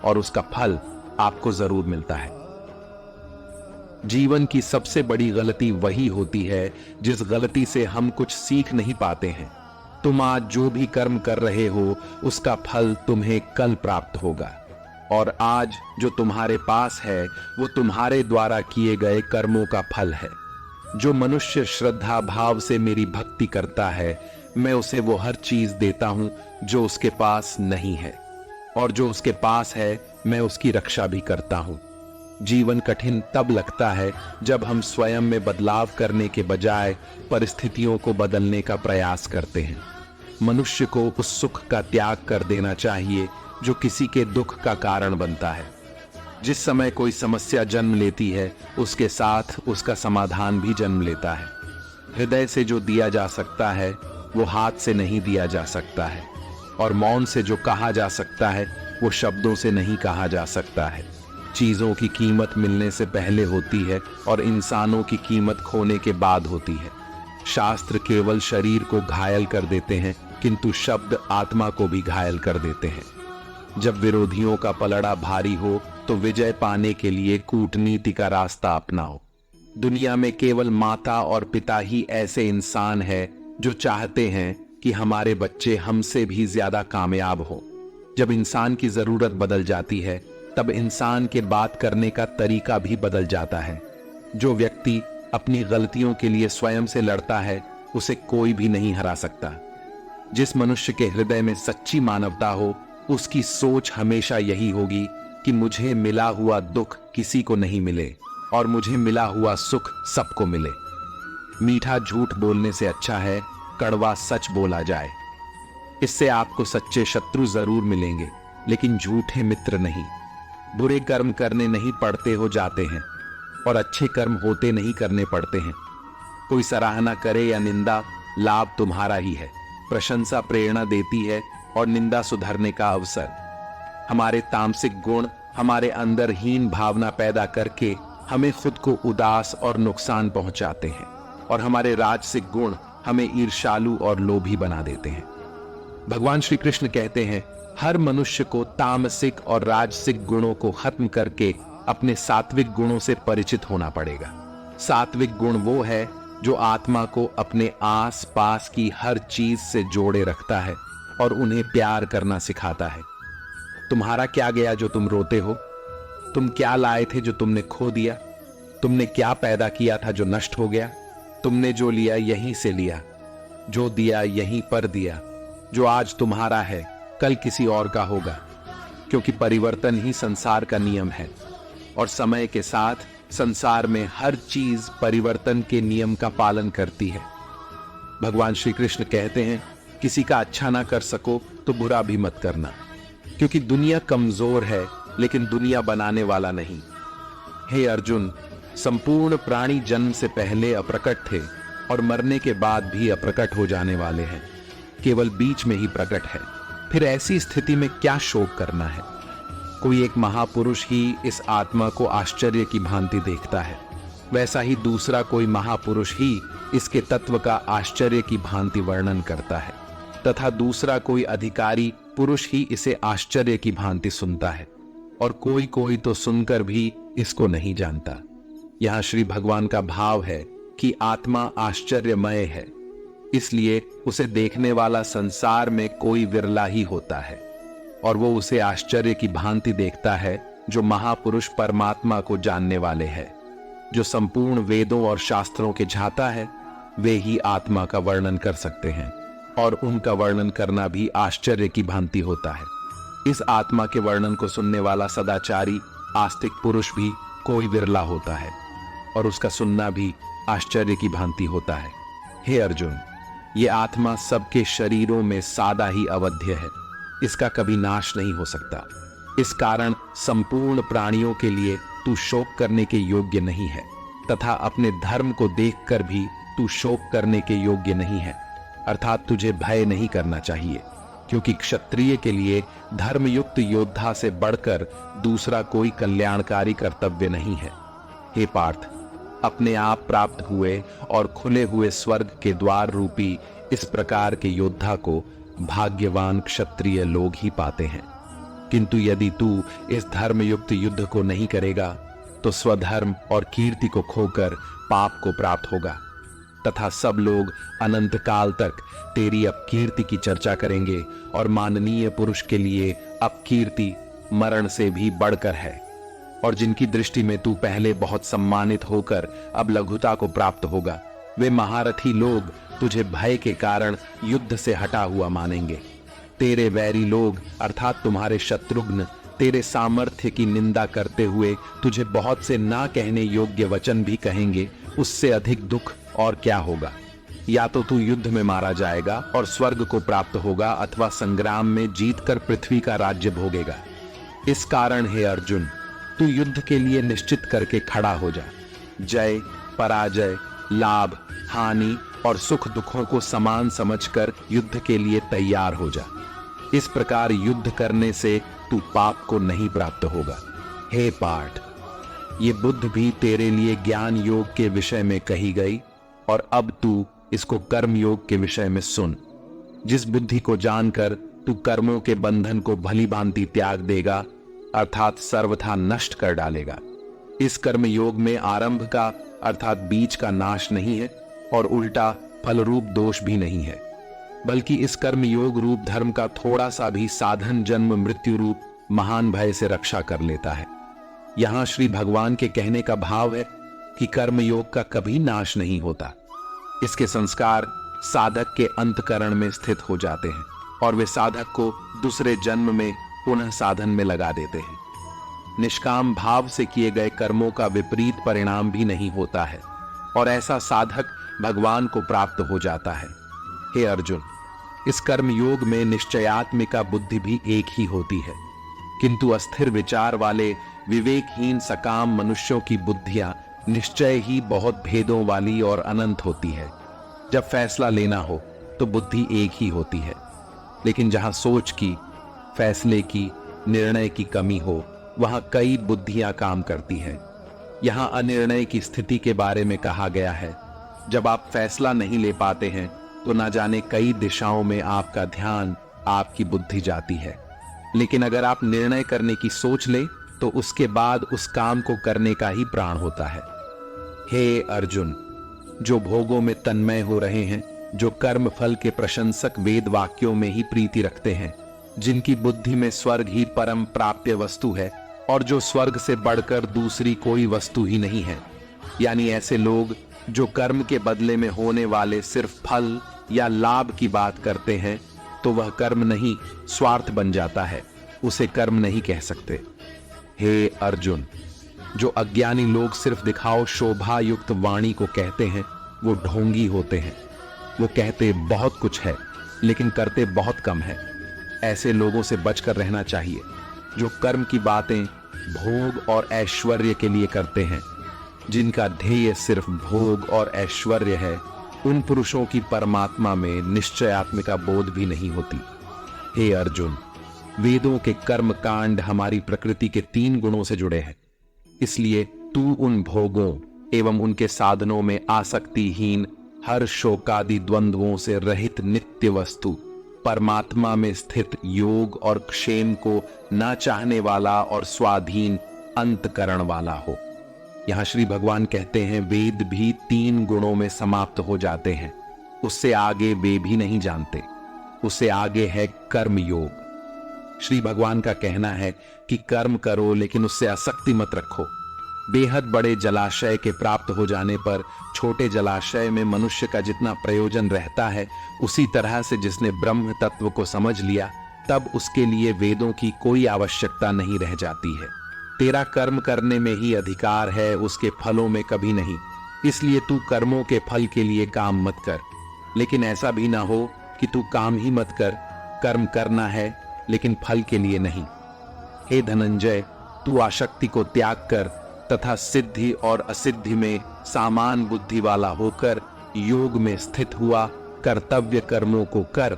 और उसका फल आपको जरूर मिलता है। जीवन की सबसे बड़ी गलती वही होती है जिस गलती से हम कुछ सीख नहीं पाते हैं। तुम आज जो भी कर्म कर रहे हो उसका फल तुम्हें कल प्राप्त होगा, और आज जो तुम्हारे पास है वो तुम्हारे द्वारा किए गए कर्मों का फल है। जो मनुष्य श्रद्धा भाव से मेरी भक्ति करता है, मैं उसे वो हर चीज देता हूं जो उसके पास नहीं है, और जो उसके पास है मैं उसकी रक्षा भी करता हूं। जीवन कठिन तब लगता है जब हम स्वयं में बदलाव करने के बजाय परिस्थितियों को बदलने का प्रयास करते हैं। मनुष्य को उस सुख का त्याग कर देना चाहिए जो किसी के दुख का कारण बनता है। जिस समय कोई समस्या जन्म लेती है, उसके साथ उसका समाधान भी जन्म लेता है। हृदय से जो दिया जा सकता है वो हाथ से नहीं दिया जा सकता है, और मौन से जो कहा जा सकता है वो शब्दों से नहीं कहा जा सकता है। चीजों की कीमत मिलने से पहले होती है और इंसानों की कीमत खोने के बाद होती है। शास्त्र केवल शरीर को घायल कर देते हैं, किंतु शब्द आत्मा को भी घायल कर देते हैं। जब विरोधियों का पलड़ा भारी हो तो विजय पाने के लिए कूटनीति का रास्ता अपनाओ। दुनिया में केवल माता और पिता ही ऐसे इंसान हैं जो चाहते हैं कि हमारे बच्चे हमसे भी ज्यादा कामयाब हो। जब इंसान की जरूरत बदल जाती है तब इंसान के बात करने का तरीका भी बदल जाता है। जो व्यक्ति अपनी गलतियों के लिए स्वयं से लड़ता है उसे कोई भी नहीं हरा सकता। जिस मनुष्य के हृदय में सच्ची मानवता हो उसकी सोच हमेशा यही होगी कि मुझे मिला हुआ दुख किसी को नहीं मिले और मुझे मिला हुआ सुख सबको मिले। मीठा झूठ बोलने से अच्छा है कड़वा सच बोला जाए। इससे आपको सच्चे शत्रु जरूर मिलेंगे लेकिन झूठे मित्र नहीं। बुरे कर्म करने नहीं पड़ते हो जाते हैं और अच्छे कर्म होते नहीं करने पड़ते हैं। कोई सराहना करे या निंदा, लाभ तुम्हारा ही है। प्रशंसा प्रेरणा देती है और निंदा सुधरने का अवसर। हमारे तामसिक गुण हमारे अंदर हीन भावना पैदा करके हमें खुद को उदास और नुकसान पहुंचाते हैं, और हमारे राजसिक गुण हमें ईर्ष्यालु और लोभी बना देते हैं। भगवान श्री कृष्ण कहते हैं, हर मनुष्य को तामसिक और राजसिक गुणों को खत्म करके अपने सात्विक गुणों से परिचित होना पड़ेगा। सात्विक गुण वो है जो आत्मा को अपने आस पास की हर चीज से जोड़े रखता है और उन्हें प्यार करना सिखाता है। तुम्हारा क्या गया जो तुम रोते हो? तुम क्या लाए थे जो तुमने खो दिया? तुमने क्या पैदा किया था जो नष्ट हो गया? तुमने जो लिया यहीं से लिया, जो दिया यहीं पर दिया। जो आज तुम्हारा है कल किसी और का होगा, क्योंकि परिवर्तन ही संसार का नियम है, और समय के साथ संसार में हर चीज परिवर्तन के नियम का पालन करती है। भगवान श्री कृष्ण कहते हैं, किसी का अच्छा ना कर सको तो बुरा भी मत करना, क्योंकि दुनिया कमजोर है लेकिन दुनिया बनाने वाला नहीं। हे अर्जुन, संपूर्ण प्राणी जन्म से पहले अप्रकट थे और मरने के बाद भी अप्रकट हो जाने वाले हैं, केवल बीच में ही प्रकट है। फिर ऐसी स्थिति में क्या शोक करना है? कोई एक महापुरुष ही इस आत्मा को आश्चर्य की भांति देखता है, वैसा ही दूसरा कोई महापुरुष ही इसके तत्व का आश्चर्य की भांति वर्णन करता है, तथा दूसरा कोई अधिकारी पुरुष ही इसे आश्चर्य की भांति सुनता है, और कोई कोई तो सुनकर भी इसको नहीं जानता। यहाँ श्री भगवान का भाव है कि आत्मा आश्चर्यमय है, इसलिए उसे देखने वाला संसार में कोई विरला ही होता है, और वो उसे आश्चर्य की भांति देखता है जो महापुरुष परमात्मा को जानने वाले हैं। जो संपूर्ण वेदों और शास्त्रों के झाता है वे ही आत्मा का वर्णन कर सकते हैं, और उनका वर्णन करना भी आश्चर्य की भांति होता है। इस आत्मा के वर्णन को सुनने वाला सदाचारी आस्तिक पुरुष भी कोई विरला होता है, और उसका सुनना भी आश्चर्य की भांति होता है। हे अर्जुन, ये आत्मा सबके शरीरों में सादा ही अवध्य है, इसका कभी नाश नहीं हो सकता। इस कारण संपूर्ण प्राणियों के लिए तू शोक करने के योग्य नहीं है, तथा अपने धर्म को देखकर भी तू शोक करने के योग्य नहीं है, अर्थात तुझे भय नहीं करना चाहिए, क्योंकि क्षत्रिय के लिए धर्मयुक्त योद्धा से बढ़कर दूसरा कोई कल्याणकारी कर्तव्य नहीं है। हे पार्थ, अपने आप प्राप्त हुए और खुले हुए स्वर्ग के द्वार रूपी इस प्रकार के योद्धा को भाग्यवान क्षत्रिय लोग ही पाते हैं। किंतु यदि तू इस धर्मयुक्त युद्ध को नहीं करेगा तो स्वधर्म और कीर्ति को खोकर पाप को प्राप्त होगा, तथा सब लोग अनंत काल तक तेरी अपकीर्ति की चर्चा करेंगे। और माननीय पुरुष के लिए अपकीर्ति मरण से भी बढ़कर है, और जिनकी दृष्टि में तू पहले बहुत सम्मानित होकर अब लघुता को प्राप्त होगा, वे महारथी लोग तुझे भय के कारण युद्ध से हटा हुआ मानेंगे। तेरे वैरी लोग अर्थात तुम्हारे शत्रुघ्न तेरे सामर्थ्य की निंदा करते हुए तुझे बहुत से ना कहने योग्य वचन भी कहेंगे। उससे अधिक दुख और क्या होगा? या तो तू युद्ध में मारा जाएगा और स्वर्ग को प्राप्त होगा, अथवा संग्राम में जीतकर पृथ्वी का राज्य भोगेगा। इस कारण हे अर्जुन, तू युद्ध के लिए निश्चित करके खड़ा हो जा। जय पराजय, लाभ हानि और सुख दुखों को समान समझकर युद्ध के लिए तैयार हो जा। इस प्रकार युद्ध करने से तू पाप को नहीं प्राप्त होगा। हे पार्थ, ये बुद्ध भी तेरे लिए ज्ञान योग के विषय में कही गई, और अब तू इसको कर्म योग के विषय में सुन। जिस बुद्धि को जानकर तू कर्मों के बंधन को भली भांति त्याग देगा, अर्थात सर्वथा नष्ट कर डालेगा। इस कर्म योग में आरंभ का अर्थात बीज का नाश नहीं है, और उल्टा फल रूप दोष भी नहीं है, बल्कि इस कर्म योग रूप धर्म का थोड़ा सा भी साधन जन्म मृत्यु रूप महान भय से रक्षा कर लेता है। यहां श्री भगवान के कहने का भाव है कि कर्म योग का कभी नाश नहीं होता। इसके संस्कार साधक के अंतकरण में स्थित हो जाते हैं, और वे साधक को दूसरे जन्म में पुनः साधन में लगा देते हैं। निष्काम भाव से किए गए कर्मों का विपरीत परिणाम भी नहीं होता है, और ऐसा साधक भगवान को प्राप्त हो जाता है। हे अर्जुन, इस कर्म योग में निश्चयात्मिका बुद्धि भी एक ही होती है, किंतु अस्थिर विचार वाले विवेकहीन सकाम मनुष्यों की बुद्धियां निश्चय ही बहुत भेदों वाली और अनंत होती है। जब फैसला लेना हो तो बुद्धि एक ही होती है, लेकिन जहां सोच की, फैसले की, निर्णय की कमी हो, वहां कई बुद्धियां काम करती हैं। यहां अनिर्णय की स्थिति के बारे में कहा गया है। जब आप फैसला नहीं ले पाते हैं तो ना जाने कई दिशाओं में आपका ध्यान, आपकी बुद्धि जाती है। लेकिन अगर आप निर्णय करने की सोच ले तो उसके बाद उस काम को करने का ही प्राण होता है। हे अर्जुन, जो भोगों में तन्मय हो रहे हैं, जो कर्म फल के प्रशंसक वेद वाक्यों में ही प्रीति रखते हैं, जिनकी बुद्धि में स्वर्ग ही परम प्राप्य वस्तु है, और जो स्वर्ग से बढ़कर दूसरी कोई वस्तु ही नहीं है, यानी ऐसे लोग जो कर्म के बदले में होने वाले सिर्फ फल या लाभ की बात करते हैं, तो वह कर्म नहीं स्वार्थ बन जाता है, उसे कर्म नहीं कह सकते। हे अर्जुन, जो अज्ञानी लोग सिर्फ दिखाओ शोभा युक्त वाणी को कहते हैं, वो ढोंगी होते हैं। वो कहते बहुत कुछ है लेकिन करते बहुत कम है। ऐसे लोगों से बचकर रहना चाहिए, जो कर्म की बातें भोग और ऐश्वर्य के लिए करते हैं, जिनका ध्येय सिर्फ भोग और ऐश्वर्य है। उन पुरुषों की परमात्मा में निश्चयात्मिका बोध भी नहीं होती। हे अर्जुन, वेदों के कर्म कांड हमारी प्रकृति के 3 गुणों से जुड़े हैं, इसलिए तू उन भोगों एवं उनके साधनों में आसक्तिहीन, हर शोकादि द्वंद्वों से रहित नित्य वस्तु परमात्मा में स्थित योग और क्षेम को न चाहने वाला और स्वाधीन अंतकरण वाला हो। यहां श्री भगवान कहते हैं, वेद भी 3 गुणों में समाप्त हो जाते हैं, उससे आगे वे भी नहीं जानते। उससे आगे है कर्म योग। श्री भगवान का कहना है कि कर्म करो लेकिन उससे आसक्ति मत रखो। बेहद बड़े जलाशय के प्राप्त हो जाने पर छोटे जलाशय में मनुष्य का जितना प्रयोजन रहता है, उसी तरह से जिसने ब्रह्म तत्व को समझ लिया, तब उसके लिए वेदों की कोई आवश्यकता नहीं रह जाती है। तेरा कर्म करने में ही अधिकार है, उसके फलों में कभी नहीं। इसलिए तू कर्मों के फल के लिए काम मत कर, लेकिन ऐसा भी ना हो कि तू काम ही मत कर, कर्म करना है लेकिन फल के लिए नहीं। हे धनंजय, तू आसक्ति को त्याग कर तथा सिद्धि और असिद्धि में सामान बुद्धि वाला होकर योग में स्थित हुआ कर्तव्य कर्मों को कर,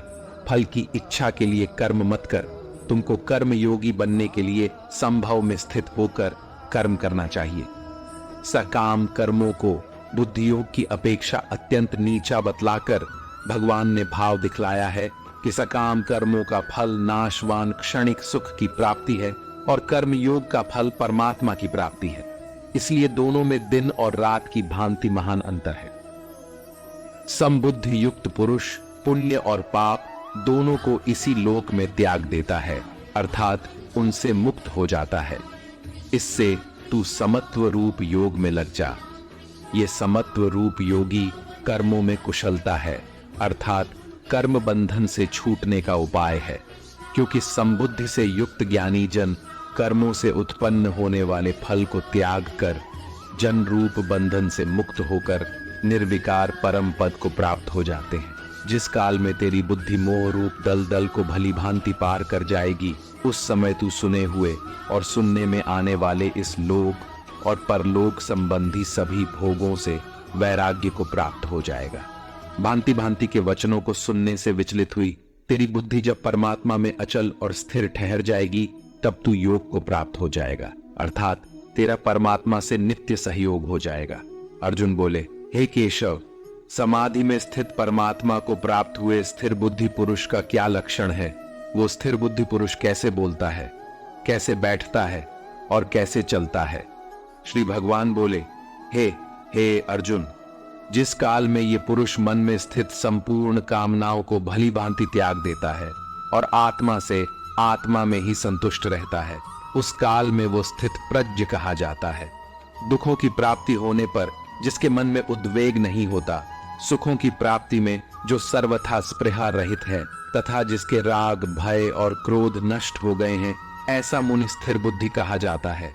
फल की इच्छा के लिए कर्म मत कर। तुमको कर्म योगी बनने के लिए संभव में स्थित होकर कर्म करना चाहिए। सकाम कर्मों को बुद्धि योग की अपेक्षा अत्यंत नीचा बतलाकर भगवान ने भाव दिखलाया है कि सकाम कर्मों का फल नाशवान क्षणिक सुख की प्राप्ति है और कर्म योग का फल परमात्मा की प्राप्ति है। इसलिए दोनों में दिन और रात की भांति महान अंतर है। समबुद्धि युक्त पुरुष पुण्य और पाप दोनों को इसी लोक में त्याग देता है, अर्थात उनसे मुक्त हो जाता है। इससे तू समत्व रूप योग में लग जा। ये समत्व रूप योगी कर्मों में कुशलता है, अर्थात कर्म बंधन से छूटने का उपाय है। क्योंकि समबुद्धि से युक्त ज्ञानी जन कर्मों से उत्पन्न होने वाले फल को त्याग कर जन रूप बंधन से मुक्त होकर निर्विकार परम पद को प्राप्त हो जाते हैं। जिस काल में तेरी बुद्धि मोह रूप दलदल को भली भांति पार कर जाएगी, उस समय तू सुने हुए और सुनने में आने वाले इस लोक और परलोक संबंधी सभी भोगों से वैराग्य को प्राप्त हो जाएगा। भांति भांति के वचनों को सुनने से विचलित हुई तेरी बुद्धि जब परमात्मा में अचल और स्थिर ठहर जाएगी, तब तू योग को प्राप्त हो जाएगा, अर्थात तेरा परमात्मा से नित्य सहयोग हो जाएगा। अर्जुन बोले, हे केशव, समाधि में स्थित परमात्मा को प्राप्त हुए स्थिर बुद्धि पुरुष का क्या लक्षण है? वो स्थिर बुद्धि पुरुष कैसे बोलता है, कैसे बैठता है और कैसे चलता है? श्री भगवान बोले, हे अर्जुन, जिस काल में ये पुरुष मन में स्थित संपूर्ण कामनाओं को भली भांति त्याग देता है और आत्मा से आत्मा में ही संतुष्ट रहता है, उस काल में वो स्थित प्रज्ञ कहा जाता है। दुखों की प्राप्ति होने पर जिसके मन में उद्वेग नहीं होता, सुखों की प्राप्ति में जो सर्वथा स्पृहा रहित है तथा जिसके राग भय और क्रोध नष्ट हो गए हैं, ऐसा मुनि स्थिर बुद्धि कहा जाता है।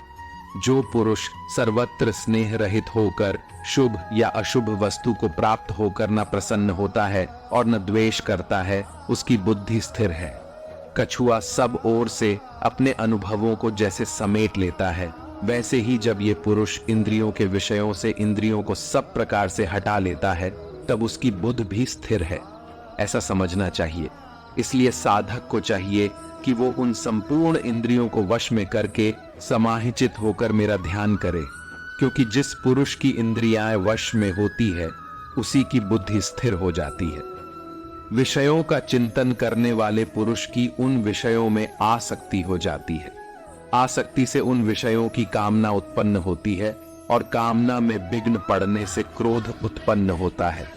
जो पुरुष सर्वत्र स्नेह रहित होकर शुभ या अशुभ वस्तु को प्राप्त होकर न प्रसन्न होता है और न द्वेष करता है, उसकी बुद्धि स्थिर है। कछुआ सब ओर से अपने अनुभवों को जैसे समेट लेता है, वैसे ही जब ये पुरुष इंद्रियों के विषयों से इंद्रियों को सब प्रकार से हटा लेता है, तब उसकी बुद्धि भी स्थिर है, ऐसा समझना चाहिए। इसलिए साधक को चाहिए कि वो उन संपूर्ण इंद्रियों को वश में करके समाहित होकर मेरा ध्यान करे, क्योंकि जिस पुरुष की इंद्रियां वश में होती है, उसी की बुद्धि स्थिर हो जाती है। विषयों का चिंतन करने वाले पुरुष की उन विषयों में आसक्ति हो जाती है। आसक्ति से उन विषयों की कामना उत्पन्न होती है और कामना में विघ्न पड़ने से क्रोध उत्पन्न होता है।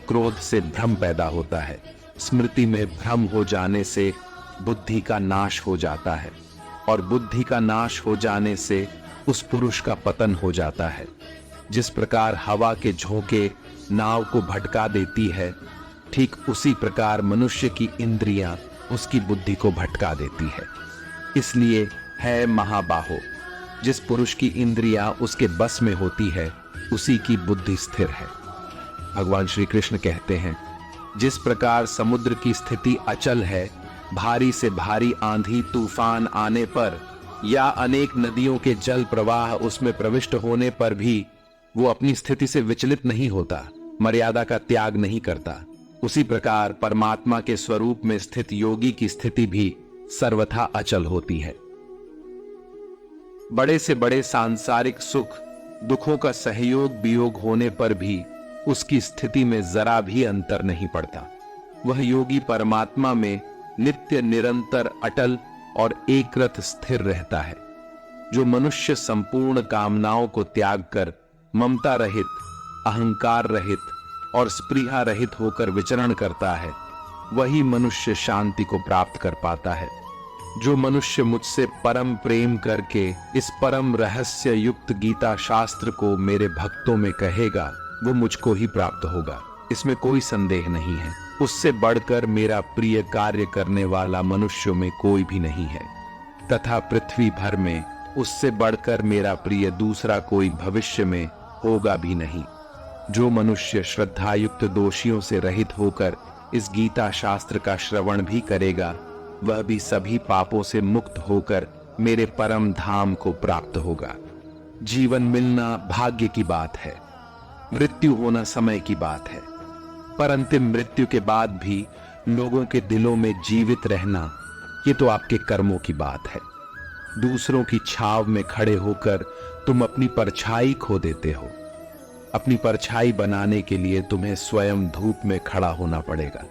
क्रोध से भ्रम पैदा होता है। स्मृति में भ्रम हो जाने से बुद्धि का नाश हो जाता है और बुद्धि का नाश हो जाने से उस पुरुष का पतन हो जाता है। जिस प्रकार हवा के झोंके नाव को भटका देती है, ठीक उसी प्रकार मनुष्य की इंद्रियां उसकी बुद्धि को भटका देती है। इसलिए है महाबाहो, जिस पुरुष की इंद्रियां उसके बस में होती है, उसी की बुद्धि स्थिर है। भगवान श्री कृष्ण कहते हैं, जिस प्रकार समुद्र की स्थिति अचल है, भारी से भारी आंधी तूफान आने पर या अनेक नदियों के जल प्रवाह उसमें प्रविष्ट होने पर भी वो अपनी स्थिति से विचलित नहीं होता, मर्यादा का त्याग नहीं करता, उसी प्रकार परमात्मा के स्वरूप में स्थित योगी की स्थिति भी सर्वथा अचल होती है। बड़े से बड़े सांसारिक सुख दुखों का सहयोग वियोग होने पर भी उसकी स्थिति में जरा भी अंतर नहीं पड़ता। वह योगी परमात्मा में नित्य निरंतर अटल और एकरत स्थिर रहता है। जो मनुष्य संपूर्ण कामनाओं को त्याग कर ममता रहित, अहंकार रहित और स्पृहा रहित होकर विचरण करता है, वही मनुष्य शांति को प्राप्त कर पाता है। जो मनुष्य मुझसे परम प्रेम करके इस परम रहस्य युक्त गीता शास्त्र को मेरे भक्तों में कहेगा, वो मुझको ही प्राप्त होगा, इसमें कोई संदेह नहीं है। उससे बढ़कर मेरा प्रिय कार्य करने वाला मनुष्यों में कोई भी नहीं है, तथा पृथ्वी भर में उससे बढ़कर मेरा प्रिय दूसरा कोई भविष्य में होगा भी नहीं। जो मनुष्य श्रद्धायुक्त दोषियों से रहित होकर इस गीता शास्त्र का श्रवण भी करेगा, वह भी सभी पापों से मुक्त होकर मेरे परम धाम को प्राप्त होगा। जीवन मिलना भाग्य की बात है, मृत्यु होना समय की बात है, पर अंतिम मृत्यु के बाद भी लोगों के दिलों में जीवित रहना, ये तो आपके कर्मों की बात है। दूसरों की छाव में खड़े होकर तुम अपनी परछाई खो देते हो। अपनी परछाई बनाने के लिए तुम्हें स्वयं धूप में खड़ा होना पड़ेगा।